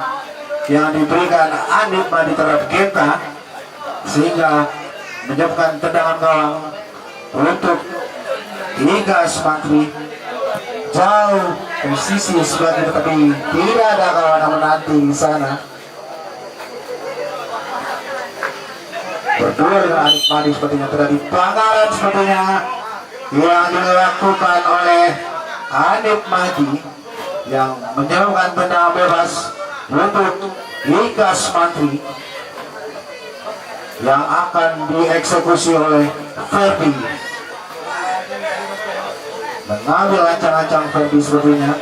yang diberikan Anif Madi terhadap Genta sehingga menyebabkan tendangan gawang untuk Ika Smantri jauh posisi sebagai, tetapi tidak ada kawan yang menanti di sana. Berdua dengan Anif Madi sepertinya terjadi pelanggaran sepertinya yang dilakukan oleh Anif Madi yang menyebabkan tendangan bebas untuk Ika Smantri yang akan dieksekusi oleh Ferdi. Mengambil ancang-ancang Ferdi sepertinya.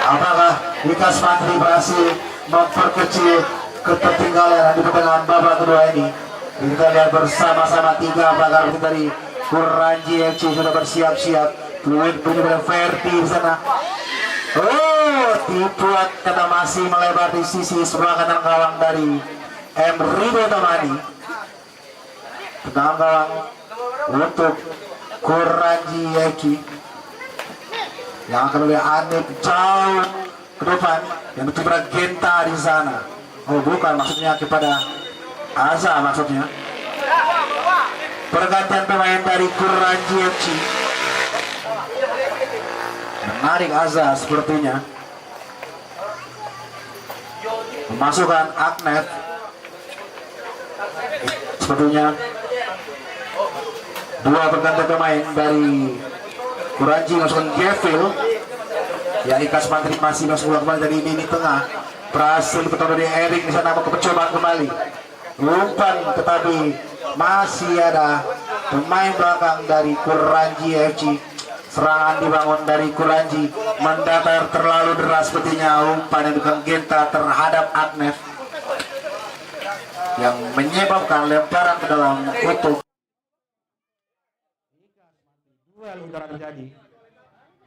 Apakah Ika Smantri berhasil memperkecil ketertinggalan di pertengahan babak kedua ini? Kita lihat bersama-sama tiga pelanggar dari Kuranji FC sudah bersiap-siap. Peluit punya Ferdi di sana. Oh, dibuat kata masih melebar di sisi sebelah kanan gawang dari M. Rido Tamani. Tengah gawang untuk Kuranji Eki yang akan lebih aneh jauh ke depan yang kepada Genta di sana. Oh bukan, maksudnya kepada Aza maksudnya. Pergantian pemain dari Kuranji FC. Menarik Aza sepertinya. Memasukkan Agnef. Sepertinya dua pergantian pemain dari Kuranji masukkan Gevil. Ya Ikas Mantri masih masuk kembali dari ini tengah. Berhasil bertemu dari Erik di sana percobaan kembali. Umpan tetapi masih ada pemain belakang dari Kuranji FC. Serangan dibangun dari Kuranji, mendatar terlalu deras sepertinya umpan yang dilakukan Genta terhadap Agnef yang menyebabkan lemparan ke dalam kutub. Duel udara terjadi.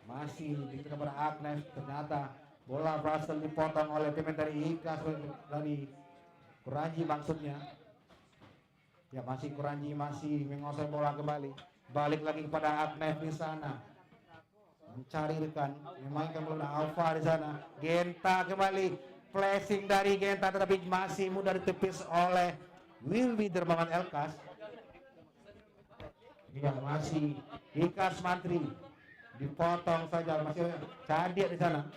Masih di kepada Agnef, ternyata bola berhasil dipotong oleh pemain dari Ikas dari Kuranji maksudnya. Ya masih Kuranji masih menguasai bola kembali. Balik lagi kepada Agnef di sana. Mencari rekan, memainkan bola Alfa di sana. Genta kembali, flashing dari Genta tetapi masih mudah ditepis oleh Wilby Dermawan Elkas. Ya masih Ikas Mantri dipotong saja, masih Cadia di sana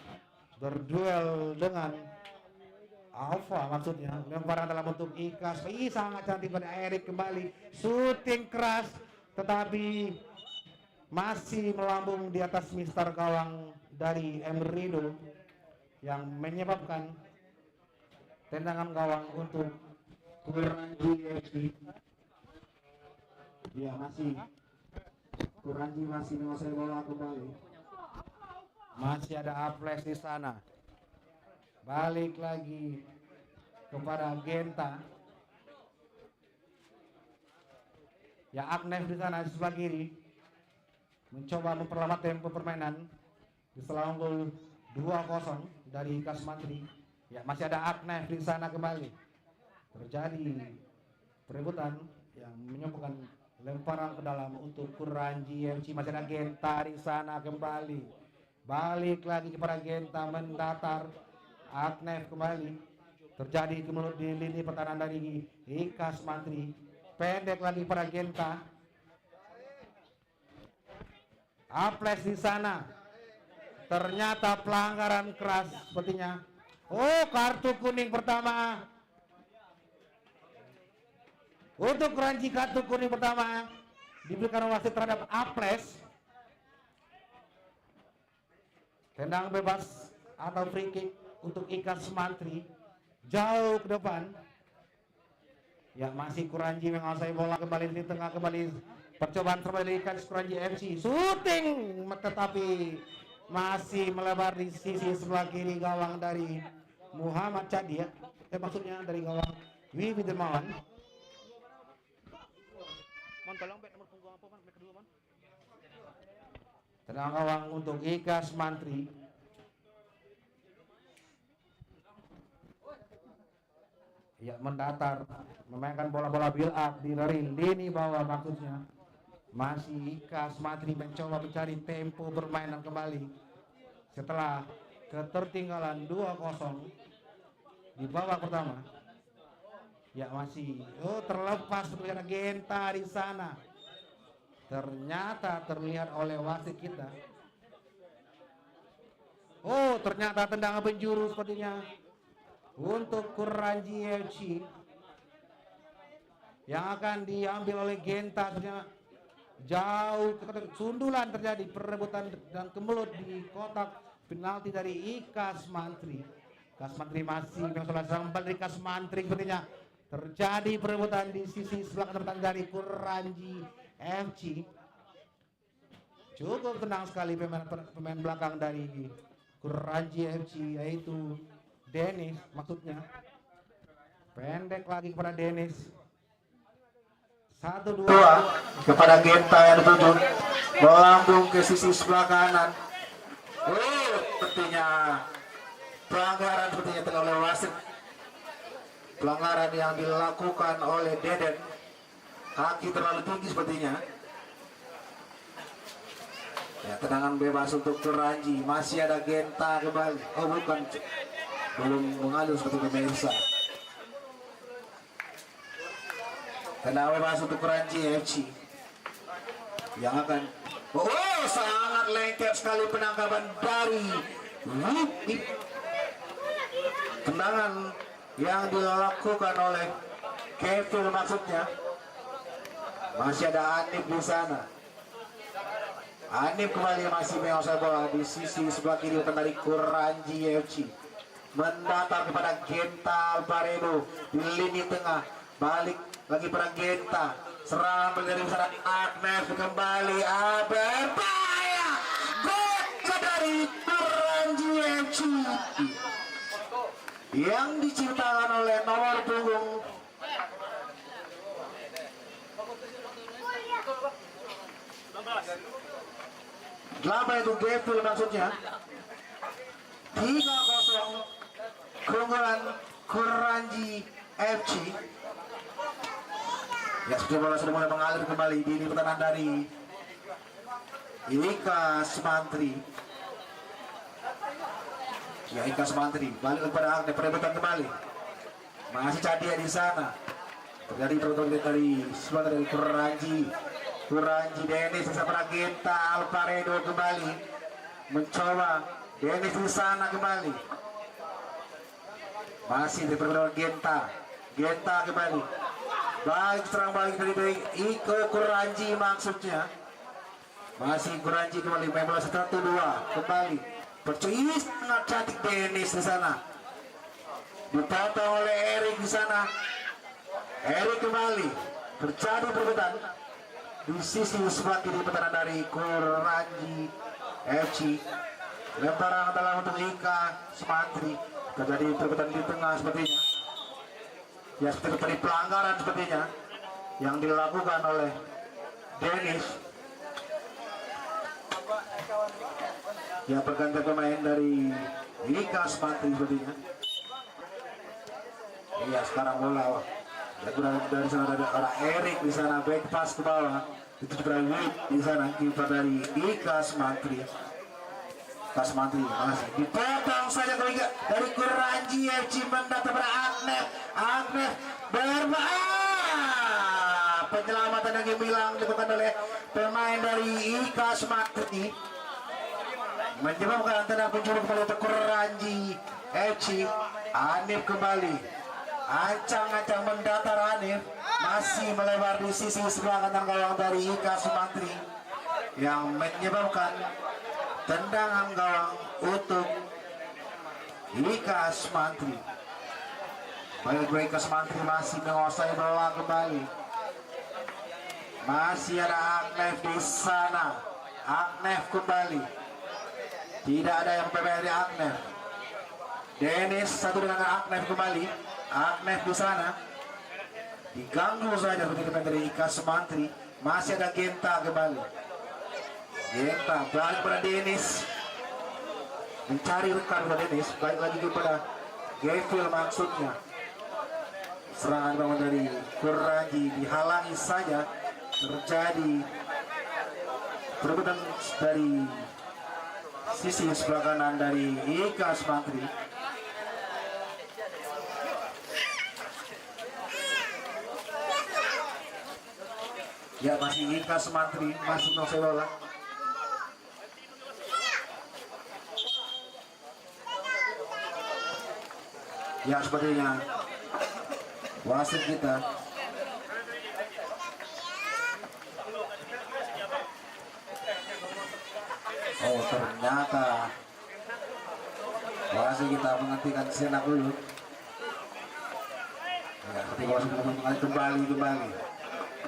berduel dengan Alfa maksudnya. Lemparan dalam bentuk Ikas, sangat cantik pada Erik kembali, shooting keras tetapi masih melambung di atas mister gawang dari Emrido yang menyebabkan tendangan gawang untuk Kuranji FC. Ya masih Kuranji masih menguasai bola kembali. Masih ada Aples di sana. Balik lagi kepada Genta. Ya Agnef di sana di sebelah kiri mencoba memperlambat tempo permainan setelah unggul 2-0 dari Ikas Mantri. Ya masih ada Agnef di sana kembali. Terjadi perebutan yang menyebabkan lemparan ke dalam untuk Kuranji FC. Masih ada Genta di sana kembali. Balik lagi kepada Genta, mendatar Agnef kembali. Terjadi kemelut di lini pertahanan dari Ikas Mantri. Pendek lagi kepada Genta. Aples di sana. Ternyata pelanggaran keras sepertinya. Oh, kartu kuning pertama. Untuk Kuranji kartu kuning pertama diberikan wasit terhadap Aples. Tendang bebas atau free kick untuk Ikas Mantri. Jauh ke depan. Ya masih Kuranji menguasai bola kembali di tengah kembali. Percobaan kembali Ikas Kuranji FC. Shooting tetapi masih melebar di sisi sebelah kiri gawang dari Muhammad Cadia. Maksudnya dari gawang Wiwi Dermawan. Tenang gawang untuk Ikas Mantri. Ya mendatar, memainkan bola-bola build up dari lini bawah maksudnya. Masih Ikas Mantri mencoba mencari tempo permainan kembali setelah ketertinggalan 2-0 di babak pertama. Ya masih terlepas terlihat Genta di sana. Ternyata terlihat oleh wasit kita. Oh, ternyata tendangan penjuru sepertinya untuk Kuranji FC yang akan diambil oleh Genta. Ternyata jauh sundulan terjadi, perebutan dan kemelut di kotak penalti dari Ikas Mantri. Ikas Mantri masih mencoba dari Ikas Mantri sepertinya. Terjadi perebutan di sisi sebelah kanan dari Kuranji FC. Cukup tenang sekali pemain belakang dari Kuranji FC, yaitu Dennis maksudnya. Pendek lagi kepada Dennis. 1-2 kepada Genta yang dituju melambung ke sisi sebelah kanan. sepertinya pelanggaran sepertinya telah oleh wasit. Pelanggaran yang dilakukan oleh Deden, kaki terlalu tinggi sepertinya. Ya, tendangan bebas untuk Kuranji. Masih ada Genta kembali. Oh bukan, belum mengalir seperti pemirsa. Tendangan bebas untuk Kuranji FC yang akan, oh sangat lengket sekali penangkapan dari Wipi. Tendangan yang dilakukan oleh Kevin maksudnya. Masih ada Anip di sana. Anip kembali masih menguasai bola di sisi sebelah kiri dari Kuranji FC. Mendatar kepada Genta Alvaredo di lini tengah. Balik lagi pada Genta. Serangan dari sana Agnes kembali. Berbahaya. Gol dari Kuranji FC yang diciptakan oleh nomor punggung Gelapa itu Gevil maksudnya. 3-0 keunggulan Kuranji FC. Ya sudah bola sudah mulai mengalir kembali di pertahanan dari Ika Smantri. Ya Ika Smantri balik kepada Agne, perebutan kembali. Masih Cadia di sana. Terjadi perebutan dari sebelah dari Kuranji Dennis bersama Genta Alvaredo kembali mencoba. Dennis di sana kembali. Masih di perebutan Genta kembali. Baik serang balik dari Iko Kuranji maksudnya. Masih Kuranji kembali main bola 1-2 kembali. Percaya sangat cantik Dennis di sana. Dipotong oleh Erik di sana. Erik kembali. Terjadi perebutan di sisi sebelah kiri pertahanan dari Kuranji FC. Lemparan adalah untuk Ika Smantri. Terjadi perebutan di tengah sepertinya. Ya seperti tadi pelanggaran sepertinya yang dilakukan oleh Dennis. Ya pergantian pemain dari Ika Smantri sepertinya. Iya sekarang bola. Ya dari sana ada orang Erik di sana, back pass ke bawah. Itu juga di sana kiper dari Ika Smantri. Ika Smantri masih dipotong saja dari Kuranji FC mendatang pada Agnes penyelamatan yang hilang dilakukan oleh pemain dari Ika Smantri, menyebabkan tenang pencuri kembali untuk Kuranji FC. Anip kembali, ancang-ancang mendatar Anip, masih melebar di sisi sebelah kanan gawang dari Ika Smantri yang menyebabkan tendangan gawang untuk Ika Smantri. Baik Ika Smantri masih menguasai bola kembali. Masih ada Agnef di sana. Agnef kembali. Tidak ada yang PPR di Agnef. Dennis satu dengan Agnef kembali. Agnef di sana. Diganggu saja begitu dari Ika Smantri. Masih ada Genta kembali. Genta balik pada Dennis. Mencari rekan pada Dennis. Balik lagi kepada Gevil maksudnya. Serangan bangun dari Kuranji dihalangi saja. Terjadi perebutan dari sisi sebelah kanan dari Ika Smantri. Ya masih Ika Smantri masih menguasai bola. Ya sepertinya wasit kita ternyata wasit kita menghentikan sejenak dulu. Ya, ketika wasit kembali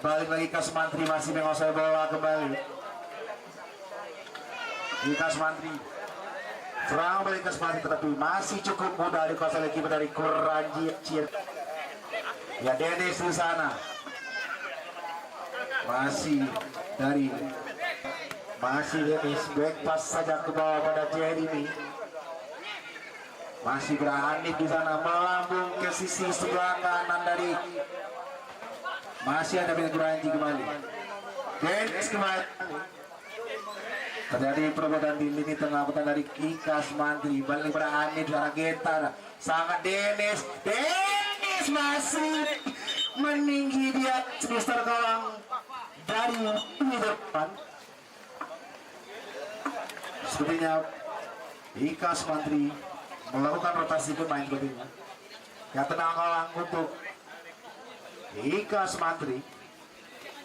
balik lagi Ika Smantri masih menguasai bola kembali. Ika Smantri serang balik Ika Smantri tetapi masih cukup mudah dikuasai oleh kiper dari Kuranji FC. Ya Dennis di sana masih Dennis back pass saja ke bawah pada Jeremy. Masih berani di sana melambung ke sisi sebelah kanan dari masih ada Kuranji kembali. Dennis kembali. Terjadi perebutan di lini tengah putar dari Ikas Mantri. Balik pada Anid dari Getar. Sangat Dennis masih meninggi dia Mister Kalang dari depan. Sepertinya Ikas Mantri melakukan rotasi pemain sepertinya. Ya tenang Kalang untuk Ikas Mantri.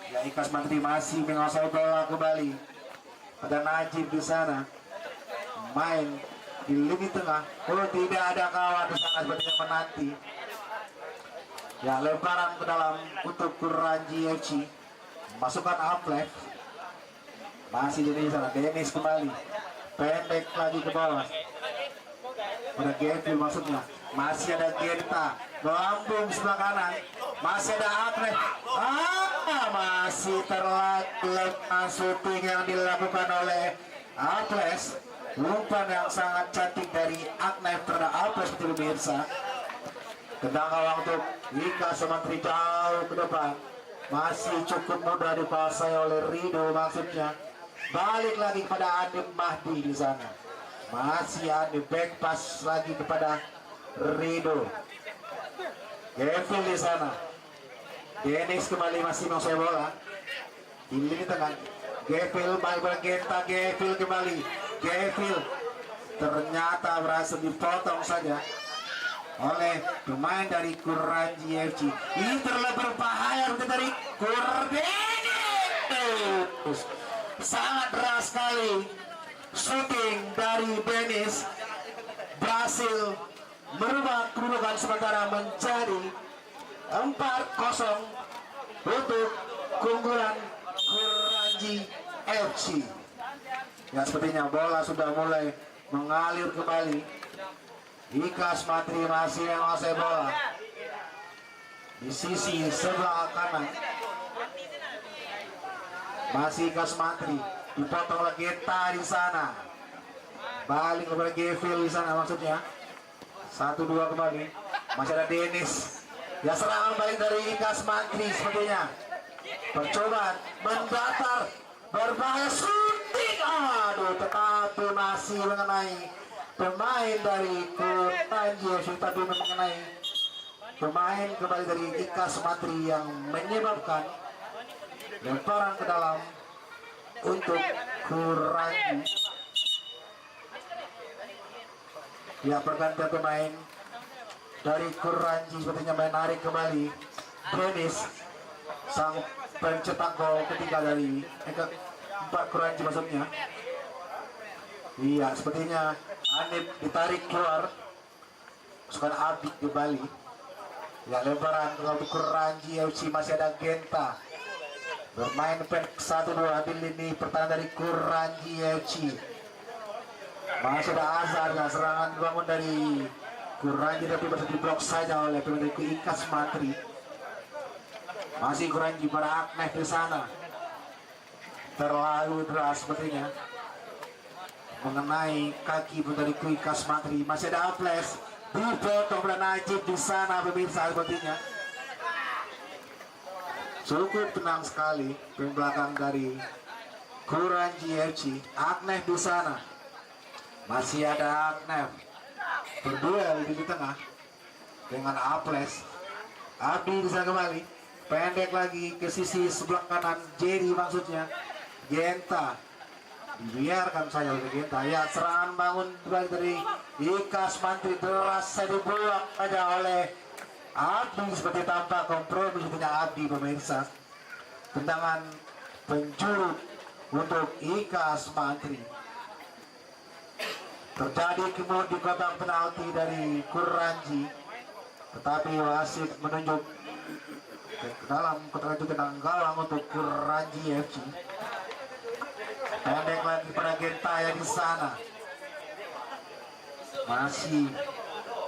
Ya Ikas Mantri masih menguasai bola kembali. Ada Najib di sana main di lini tengah. Oh tidak ada kawan di sana sepertinya menanti. Ya lemparan ke dalam untuk Kuranji FC. Masukkan Aplef. Masih di sana Dennis kembali. Pendek lagi ke bawah. Ada Gevil maksudnya. Masih ada Genta. Melambung sebelah kanan. Masih ada Aplef. Masih terlepas shooting yang dilakukan oleh Aples. Umpan yang sangat cantik dari Agnef terhadap Aples betul pemirsa. Tendang gawang untuk Ikas Mantri jauh ke depan. Masih cukup mudah dikuasai oleh Rido maksudnya. Balik lagi kepada Adib Mahdi di sana. Masih ada back pass lagi kepada Rido. Gevil di sana. Dennis kembali masih menguasai bola. Di lini tengah. Gevil balik Genta. Gevil kembali. Gevil ternyata berhasil dipotong saja oleh pemain dari Kuranji FC. Ini terlalu berbahaya untuk dari Dennis. Sangat deras sekali shooting dari Dennis berhasil merubah kedudukan sementara menjadi 4-0 untuk keunggulan Kuranji FC. Ya sepertinya bola sudah mulai mengalir kembali. Ikas Mantri masih menguasai bola di sisi sebelah kanan. Masih Ikas Mantri dipotong oleh Genta di sana. Balik kepada Gevil di sana maksudnya. 1-2 kembali. Masih ada Dennis. Ya serangan balik dari Ikas Mantri sepertinya. Percobaan mendatar berbahaya shooting. Aduh, tetapi masih mengenai pemain dari Kuranji FC, tapi mengenai pemain kembali dari Ikas Mantri yang menyebabkan lemparan ke dalam untuk Kuranji. Ya pergantian pemain dari Kuranji sepertinya menarik kembali Dennis, sang pencetak gol ketiga dari keempat Kuranji maksudnya. Iya sepertinya Anip ditarik keluar. Masukkan Abdi kembali. Ya lemparan untuk Kuranji FC. Masih ada Genta bermain pendek 1-2 di lini pertahanan dari Kuranji FC. Masih ada Azhar. Ya, serangan dibangun dari Kuranji tapi masih diblok saja oleh pemain Ikas Mantri. Masih Kuranji pada Agnef di sana. Terlalu deras sepertinya mengenai kaki dari Ikas Mantri. Masih ada Aples dipotong oleh Najib di sana pemirsa sepertinya. Cukup tenang sekali pemain belakang dari Kuranji FC. Agnef di sana. Masih ada Agnef berduel di tengah dengan Aples. Abdi di sana kembali. Pendek lagi ke sisi sebelah kanan Jerry maksudnya. Genta dibiarkan saja oleh Genta. Ya serangan bangun dari Ikas Mantri deras saya dibuang saja oleh Abdi seperti tanpa kompromi punya Abdi pemirsa. Tendangan penjuru untuk Ikas Mantri. Terjadi kemudian di kotak penalti dari Kuranji, tetapi wasit menunjuk ke dalam kotak tendangan gawang untuk Kuranji FC. Pendek lagi pada Genta yang di sana. Masih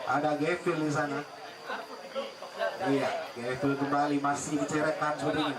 ada Gevil di sana. Iya, Gevil kembali masih dicerekkan sepertinya.